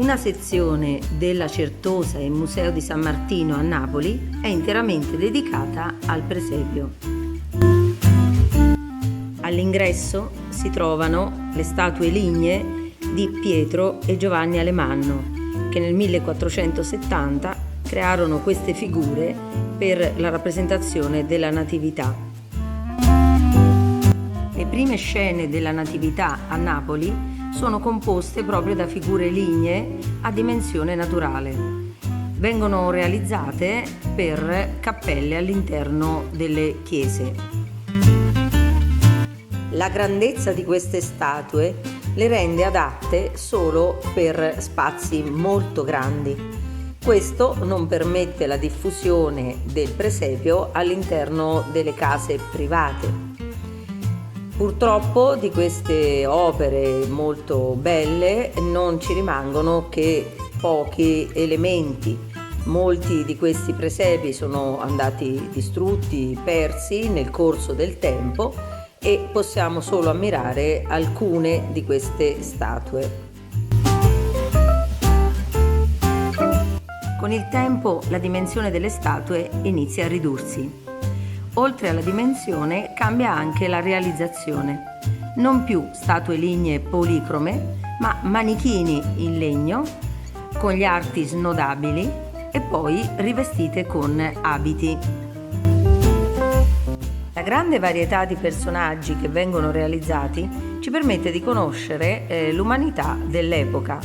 Una sezione della Certosa e Museo di San Martino a Napoli è interamente dedicata al presepio. All'ingresso si trovano le statue lignee di Pietro e Giovanni Alemanno, che nel 1470 crearono queste figure per la rappresentazione della Natività. Le prime scene della Natività a Napoli sono composte proprio da figure lignee a dimensione naturale. Vengono realizzate per cappelle all'interno delle chiese. La grandezza di queste statue le rende adatte solo per spazi molto grandi. Questo non permette la diffusione del presepio all'interno delle case private. Purtroppo di queste opere molto belle non ci rimangono che pochi elementi. Molti di questi presepi sono andati distrutti, persi nel corso del tempo e possiamo solo ammirare alcune di queste statue. Con il tempo la dimensione delle statue inizia a ridursi. Oltre alla dimensione cambia anche la realizzazione. Non più statue lignee policrome, ma manichini in legno con gli arti snodabili e poi rivestite con abiti. La grande varietà di personaggi che vengono realizzati ci permette di conoscere l'umanità dell'epoca,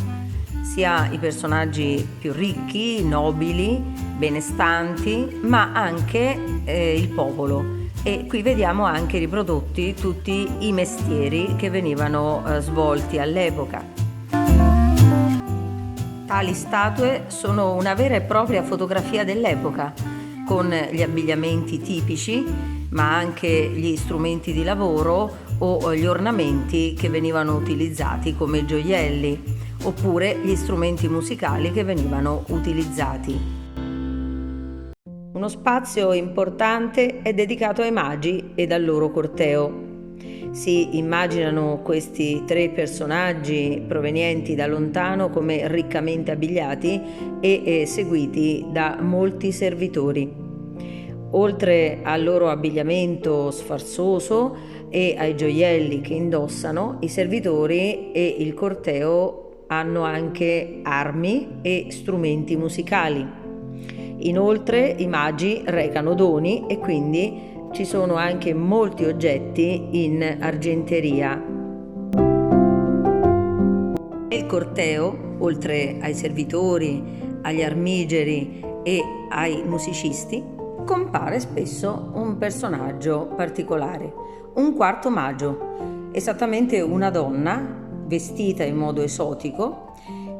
sia i personaggi più ricchi, nobili, benestanti, ma anche il popolo. E qui vediamo anche riprodotti tutti i mestieri che venivano svolti all'epoca. Tali statue sono una vera e propria fotografia dell'epoca, con gli abbigliamenti tipici, ma anche gli strumenti di lavoro o gli ornamenti che venivano utilizzati come gioielli, oppure gli strumenti musicali che venivano utilizzati. Uno spazio importante è dedicato ai magi ed al loro corteo. Si immaginano questi tre personaggi provenienti da lontano come riccamente abbigliati e seguiti da molti servitori. Oltre al loro abbigliamento sfarzoso e ai gioielli che indossano, i servitori e il corteo hanno anche armi e strumenti musicali. Inoltre i magi recano doni e quindi ci sono anche molti oggetti in argenteria. Nel corteo, oltre ai servitori, agli armigeri e ai musicisti, compare spesso un personaggio particolare, un quarto magio, esattamente una donna vestita in modo esotico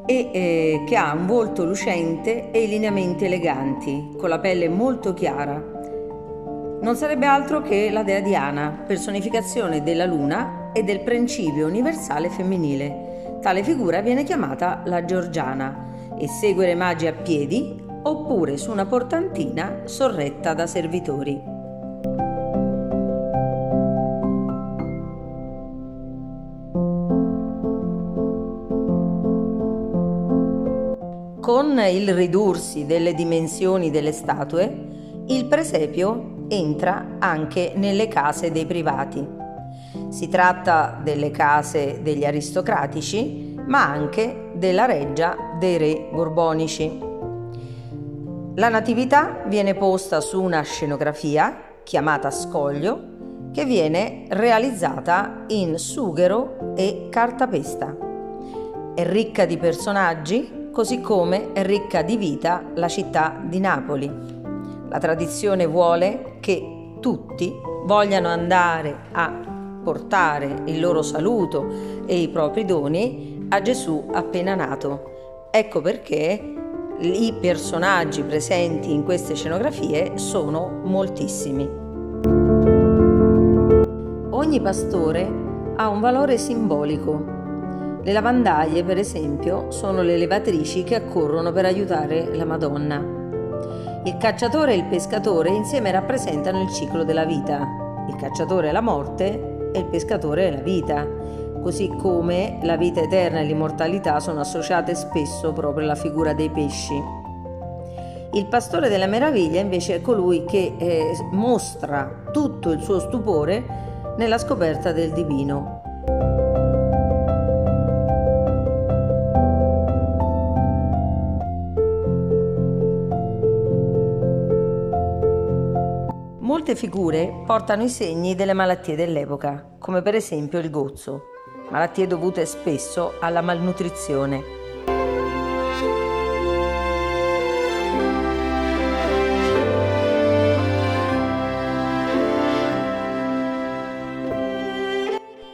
e che ha un volto lucente e lineamenti eleganti, con la pelle molto chiara. Non sarebbe altro che la dea Diana, personificazione della luna e del principio universale femminile. Tale figura viene chiamata la Giorgiana e segue i magi a piedi oppure su una portantina sorretta da servitori. Con il ridursi delle dimensioni delle statue, il presepio entra anche nelle case dei privati. Si tratta delle case degli aristocratici, ma anche della reggia dei re borbonici. La Natività viene posta su una scenografia chiamata scoglio, che viene realizzata in sughero e cartapesta. È ricca di personaggi, così come è ricca di vita la città di Napoli. La tradizione vuole che tutti vogliano andare a portare il loro saluto e i propri doni a Gesù appena nato. Ecco perché i personaggi presenti in queste scenografie sono moltissimi. Ogni pastore ha un valore simbolico. Le lavandaie, per esempio, sono le levatrici che accorrono per aiutare la Madonna. Il cacciatore e il pescatore insieme rappresentano il ciclo della vita. Il cacciatore è la morte e il pescatore è la vita. così come la vita eterna e l'immortalità sono associate spesso proprio alla figura dei pesci. Il pastore della meraviglia invece è colui che mostra tutto il suo stupore nella scoperta del divino. Molte figure portano i segni delle malattie dell'epoca, come per esempio il gozzo, malattie dovute spesso alla malnutrizione.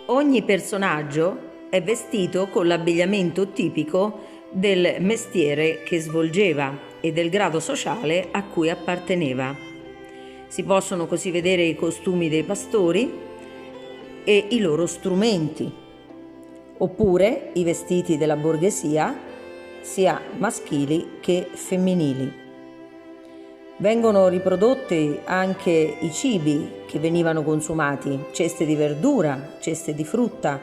Ogni personaggio è vestito con l'abbigliamento tipico del mestiere che svolgeva e del grado sociale a cui apparteneva. Si possono così vedere i costumi dei pastori e i loro strumenti, oppure i vestiti della borghesia, sia maschili che femminili. Vengono riprodotti anche i cibi che venivano consumati, ceste di verdura, ceste di frutta,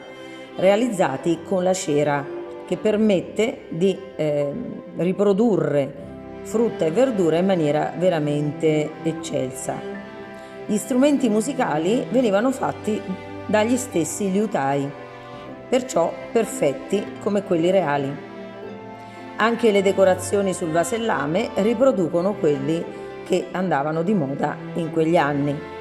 realizzati con la cera, che permette di riprodurre frutta e verdura in maniera veramente eccelsa. Gli strumenti musicali venivano fatti dagli stessi liutai, perciò perfetti come quelli reali. Anche le decorazioni sul vasellame riproducono quelli che andavano di moda in quegli anni.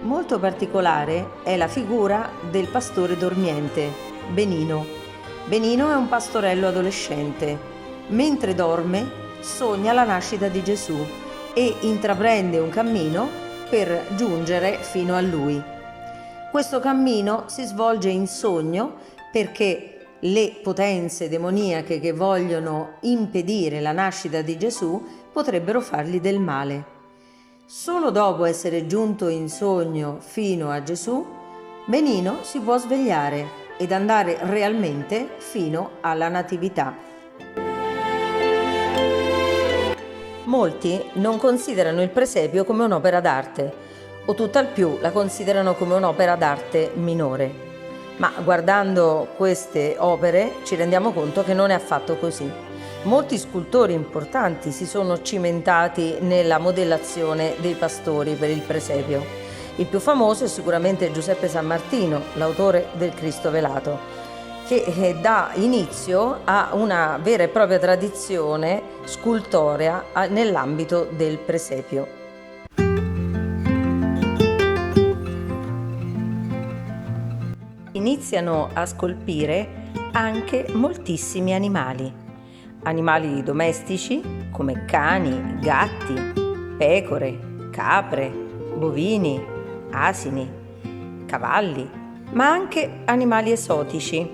Molto particolare è la figura del pastore dormiente, Benino. Benino è un pastorello adolescente. Mentre dorme, sogna la nascita di Gesù e intraprende un cammino per giungere fino a lui. Questo cammino si svolge in sogno perché le potenze demoniache che vogliono impedire la nascita di Gesù potrebbero fargli del male. Solo dopo essere giunto in sogno fino a Gesù, Benino si può svegliare ed andare realmente fino alla natività. Molti non considerano il presepio come un'opera d'arte, o tutt'al più la considerano come un'opera d'arte minore. Ma guardando queste opere ci rendiamo conto che non è affatto così. Molti scultori importanti si sono cimentati nella modellazione dei pastori per il presepio. Il più famoso è sicuramente Giuseppe Sammartino, l'autore del Cristo velato, che dà inizio a una vera e propria tradizione scultorea nell'ambito del presepio. Iniziano a scolpire anche moltissimi animali domestici come cani, gatti, pecore, capre, bovini, asini, cavalli, ma anche animali esotici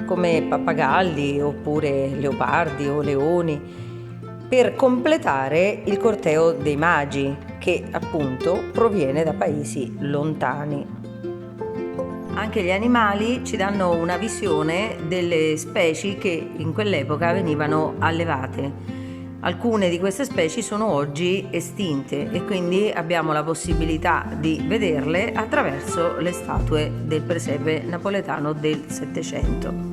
come pappagalli oppure leopardi o leoni, per completare il corteo dei magi che appunto proviene da paesi lontani. Anche gli animali ci danno una visione delle specie che in quell'epoca venivano allevate. Alcune di queste specie sono oggi estinte e quindi abbiamo la possibilità di vederle attraverso le statue del presepe napoletano del Settecento.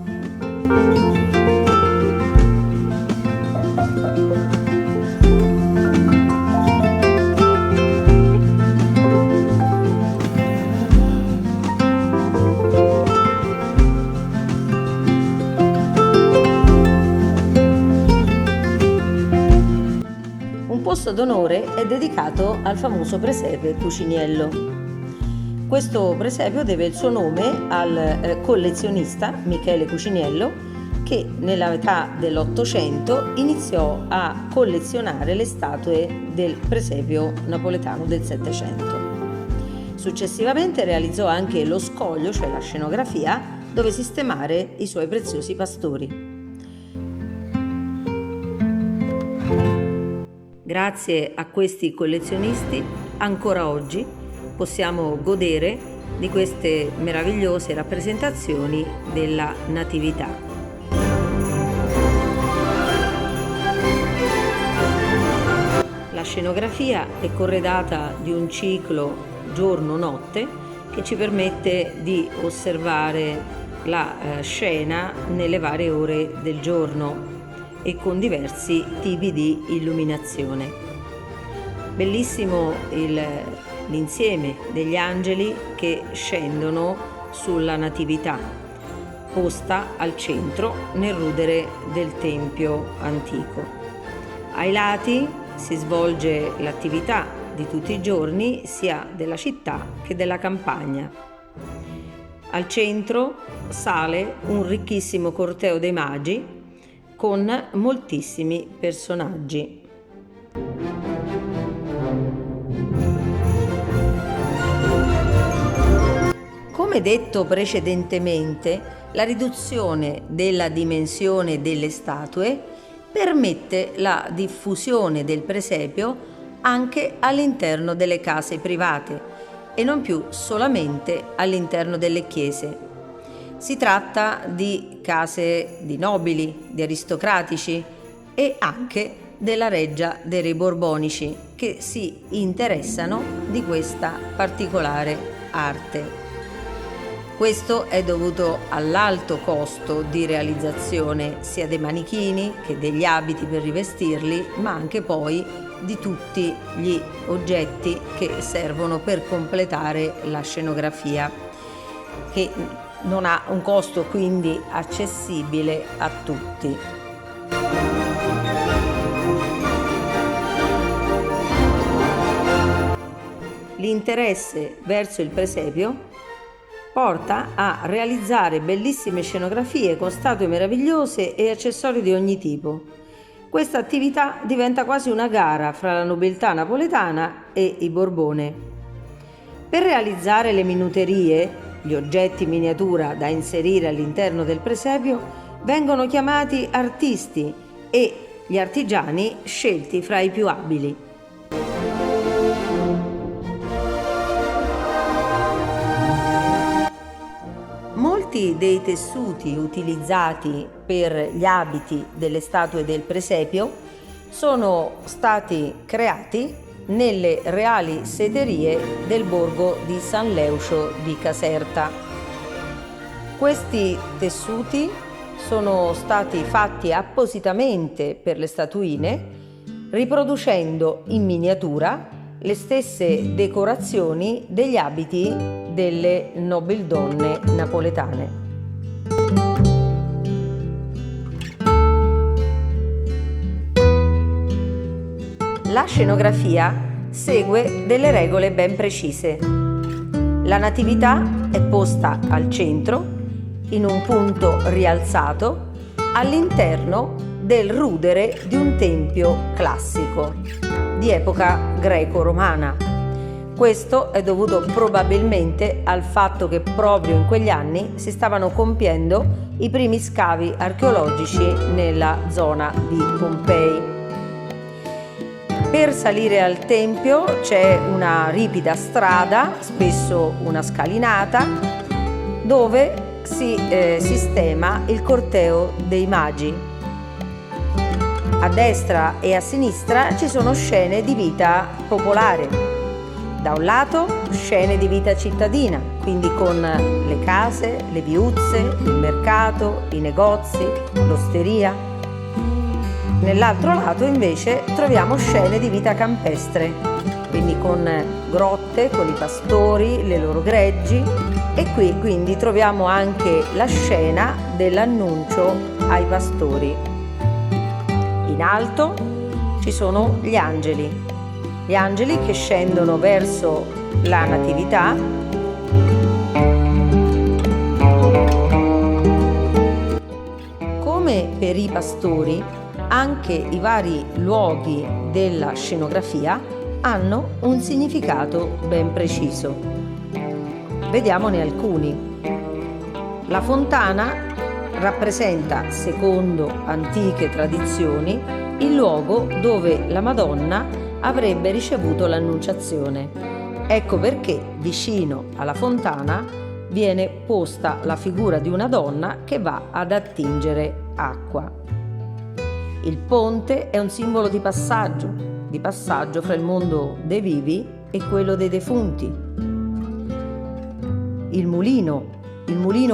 Un posto d'onore è dedicato al famoso presepe Cuciniello. Questo presepio deve il suo nome al collezionista Michele Cuciniello, che nella metà dell'Ottocento iniziò a collezionare le statue del presepio napoletano del Settecento. Successivamente realizzò anche lo scoglio, cioè la scenografia, dove sistemare i suoi preziosi pastori. Grazie a questi collezionisti, ancora oggi possiamo godere di queste meravigliose rappresentazioni della Natività. La scenografia è corredata di un ciclo giorno-notte che ci permette di osservare la scena nelle varie ore del giorno e con diversi tipi di illuminazione. Bellissimo l'insieme degli angeli che scendono sulla Natività, posta al centro nel rudere del Tempio antico. Ai lati si svolge l'attività di tutti i giorni sia della città che della campagna. Al centro sale un ricchissimo corteo dei magi con moltissimi personaggi. Come detto precedentemente, la riduzione della dimensione delle statue permette la diffusione del presepio anche all'interno delle case private e non più solamente all'interno delle chiese. Si tratta di case di nobili, di aristocratici e anche della reggia dei re borbonici che si interessano di questa particolare arte. Questo è dovuto all'alto costo di realizzazione sia dei manichini che degli abiti per rivestirli, ma anche poi di tutti gli oggetti che servono per completare la scenografia, che non ha un costo quindi accessibile a tutti. L'interesse verso il presepio porta a realizzare bellissime scenografie con statue meravigliose e accessori di ogni tipo. Questa attività diventa quasi una gara fra la nobiltà napoletana e i Borbone. Per realizzare le minuterie, gli oggetti in miniatura da inserire all'interno del presepio, vengono chiamati artisti e gli artigiani scelti fra i più abili. Molti dei tessuti utilizzati per gli abiti delle statue del presepio sono stati creati nelle reali seterie del borgo di San Leucio di Caserta. Questi tessuti sono stati fatti appositamente per le statuine, riproducendo in miniatura le stesse decorazioni degli abiti delle nobildonne napoletane. La scenografia segue delle regole ben precise. La Natività è posta al centro, in un punto rialzato, all'interno del rudere di un tempio classico, di epoca greco-romana. Questo è dovuto probabilmente al fatto che proprio in quegli anni si stavano compiendo i primi scavi archeologici nella zona di Pompei. Per salire al tempio c'è una ripida strada, spesso una scalinata, dove si sistema il corteo dei magi. A destra e a sinistra ci sono scene di vita popolare. Da un lato scene di vita cittadina, quindi con le case, le viuzze, il mercato, i negozi, l'osteria. Nell'altro lato invece troviamo scene di vita campestre, quindi con grotte, con i pastori, le loro greggi, e qui quindi troviamo anche la scena dell'annuncio ai pastori. In alto ci sono gli angeli che scendono verso la Natività. Come per i pastori, anche i vari luoghi della scenografia hanno un significato ben preciso. Vediamone alcuni. La fontana rappresenta, secondo antiche tradizioni, il luogo dove la Madonna avrebbe ricevuto l'Annunciazione. Ecco perché vicino alla fontana viene posta la figura di una donna che va ad attingere acqua. Il ponte è un simbolo di passaggio fra il mondo dei vivi e quello dei defunti. Il mulino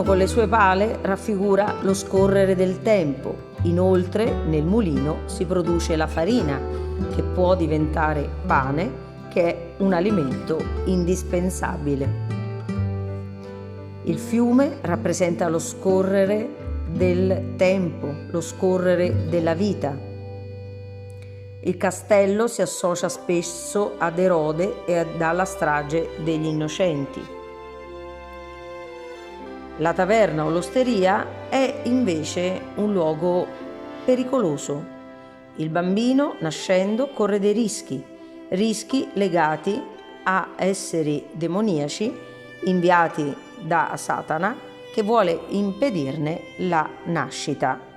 con le sue pale raffigura lo scorrere del tempo. Inoltre nel mulino si produce la farina, che può diventare pane, che è un alimento indispensabile. Il fiume rappresenta lo scorrere del tempo, lo scorrere della vita. Il castello si associa spesso ad Erode e alla strage degli innocenti. La taverna o l'osteria è invece un luogo pericoloso. Il bambino, nascendo, corre dei rischi legati a esseri demoniaci inviati da Satana che vuole impedirne la nascita.